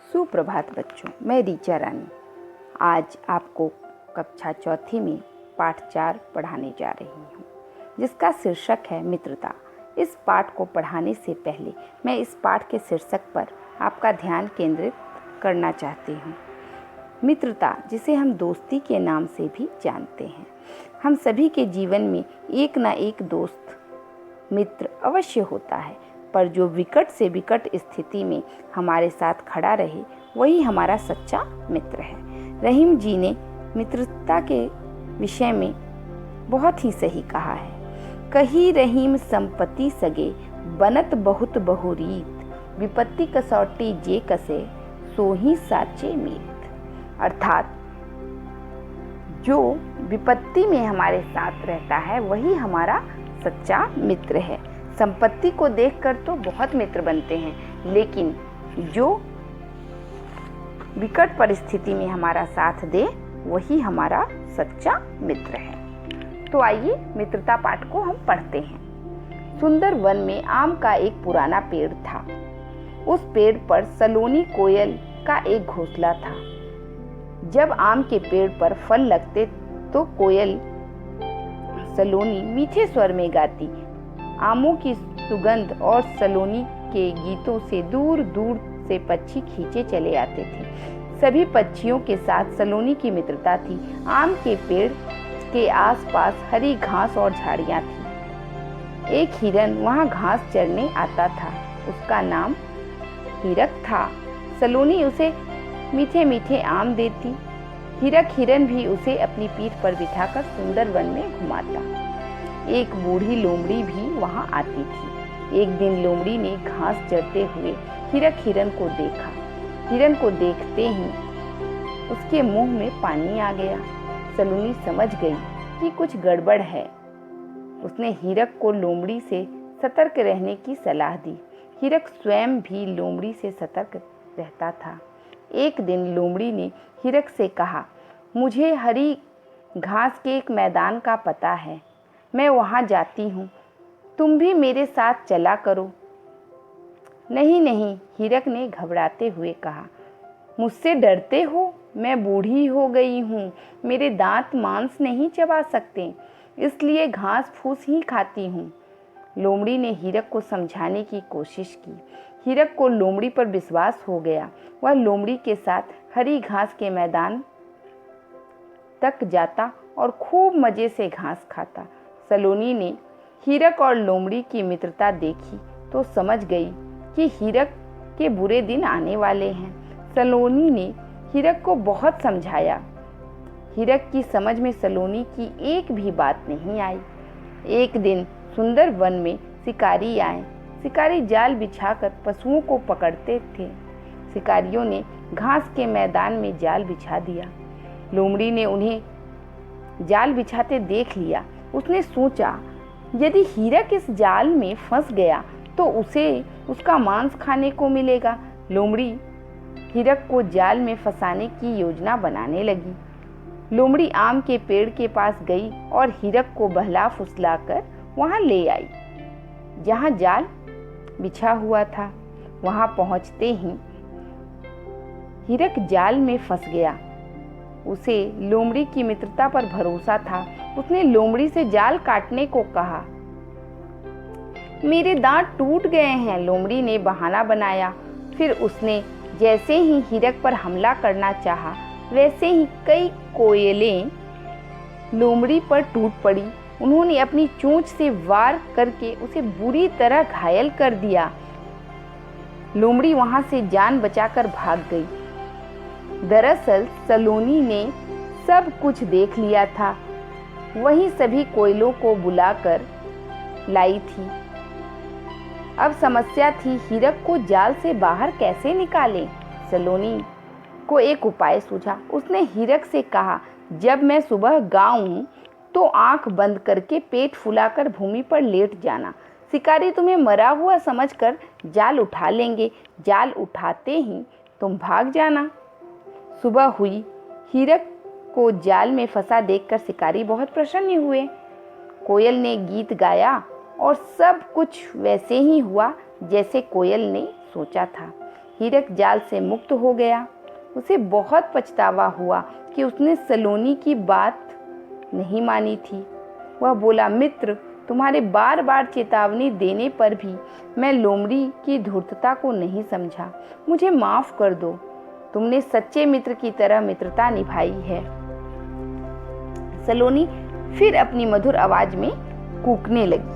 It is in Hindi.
सुप्रभात बच्चों, मैं रीचा रानी आज आपको कक्षा चौथी में पाठ 4 पढ़ाने जा रही हूँ, जिसका शीर्षक है मित्रता। इस पाठ को पढ़ाने से पहले मैं इस पाठ के शीर्षक पर आपका ध्यान केंद्रित करना चाहती हूँ। मित्रता, जिसे हम दोस्ती के नाम से भी जानते हैं। हम सभी के जीवन में एक ना एक दोस्त मित्र अवश्य होता है, पर जो विकट से विकट स्थिति में हमारे साथ खड़ा रहे वही हमारा सच्चा मित्र है। रहीम जी ने मित्रता के विषय में बहुत ही सही कहा है। कही रहीम संपत्ति सगे, बनत बहुत बहुरीत, विपत्ति कसौटी जे कसे, सो ही साचे मीत। अर्थात जो विपत्ति में हमारे साथ रहता है वही हमारा सच्चा मित्र है। संपत्ति को देखकर तो बहुत मित्र बनते हैं, लेकिन जो विकट परिस्थिति में हमारा साथ दे वही हमारा सच्चा मित्र है। तो आइए मित्रता पाठ को हम पढ़ते हैं। सुंदर वन में आम का एक पुराना पेड़ था। उस पेड़ पर सलोनी कोयल का एक घोंसला था। जब आम के पेड़ पर फल लगते तो कोयल सलोनी मीठे स्वर में गाती। आमों की सुगंध और सलोनी के गीतों से दूर दूर से पक्षी खींचे चले आते थे। सभी पक्षियों के साथ सलोनी की मित्रता थी। आम के पेड़ के आसपास हरी घास और झाड़ियां थी। एक हिरन वहां घास चरने आता था। उसका नाम हीरक था। सलोनी उसे मीठे मीठे आम देती। हीरक हिरन भी उसे अपनी पीठ पर बिठाकर सुंदर वन में घुमाता। एक बूढ़ी लोमड़ी भी वहां आती थी। एक दिन लोमड़ी ने घास चरते हुए हीरक हिरन को देखा। हिरन को देखते ही उसके मुंह में पानी आ गया। सलोनी समझ गई कि कुछ गड़बड़ है। उसने हीरक को लोमड़ी से सतर्क रहने की सलाह दी। हीरक स्वयं भी लोमड़ी से सतर्क रहता था। एक दिन लोमड़ी ने हीरक से कहा, मुझे हरी घास के एक मैदान का पता है, मैं वहां जाती हूँ, तुम भी मेरे साथ चला करो। नहीं नहीं, हीरक ने घबराते हुए कहा, मुझसे डरते हो? मैं बूढ़ी हो गई हूँ, मेरे दांत मांस नहीं चबा सकते, इसलिए घास फूस ही खाती हूँ। लोमड़ी ने हीरक को समझाने की कोशिश की। हीरक को लोमड़ी पर विश्वास हो गया। वह लोमड़ी के साथ हरी घास के मैदान तक जाता और खूब मजे से घास खाता। सलोनी ने हीरक और लोमड़ी की मित्रता देखी तो समझ गई कि हीरक के बुरे दिन आने वाले हैं। सलोनी ने हीरक को बहुत समझाया। हीरक की समझ में सलोनी की एक भी बात नहीं आई। एक दिन सुंदर वन में शिकारी आए। शिकारी जाल बिछाकर पशुओं को पकड़ते थे। शिकारियों ने घास के मैदान में जाल बिछा दिया। लोमड़ी ने उन्हें जाल बिछाते देख लिया। उसने सोचा, यदि हीरक इस जाल में फंस गया तो उसे उसका मांस खाने को मिलेगा। लोमड़ी हीरक को जाल में फंसाने की योजना बनाने लगी। लोमड़ी आम के पेड़ के पास गई और हीरक को बहला फुसलाकर वहां ले आई जहां जाल बिछा हुआ था। वहां पहुंचते ही हीरक जाल में फंस गया। उसे लोमड़ी की मित्रता पर भरोसा था। उसने लोमड़ी से जाल काटने को कहा। मेरे दांत टूट गए हैं, लोमड़ी ने बहाना बनाया। फिर उसने जैसे ही हीरक पर हमला करना चाहा, वैसे ही कई कोयलें लोमड़ी पर टूट पड़ी। उन्होंने अपनी चोंच से वार करके उसे बुरी तरह घायल कर दिया। लोमड़ी वहां से जान बचाकर भाग गई। दरअसल सलोनी ने सब कुछ देख लिया था। वही सभी कोयलों को बुलाकर लाई थी। अब समस्या थी, हीरक को जाल से बाहर कैसे निकालें। सलोनी को एक उपाय सूझा। उसने हीरक से कहा, जब मैं सुबह गाऊं तो आंख बंद करके पेट फुलाकर भूमि पर लेट जाना। शिकारी तुम्हें मरा हुआ समझकर जाल उठा लेंगे। जाल उठाते ही तुम भाग जाना। सुबह हुई। हीरक को जाल में फंसा देखकर शिकारी बहुत प्रसन्न हुए। कोयल ने गीत गाया और सब कुछ वैसे ही हुआ जैसे कोयल ने सोचा था। हीरक जाल से मुक्त हो गया। उसे बहुत पछतावा हुआ कि उसने सलोनी की बात नहीं मानी थी। वह बोला, मित्र, तुम्हारे बार बार चेतावनी देने पर भी मैं लोमड़ी की धूर्तता को नहीं समझा। मुझे माफ कर दो। तुमने सच्चे मित्र की तरह मित्रता निभाई है। सलोनी फिर अपनी मधुर आवाज में कूकने लगी।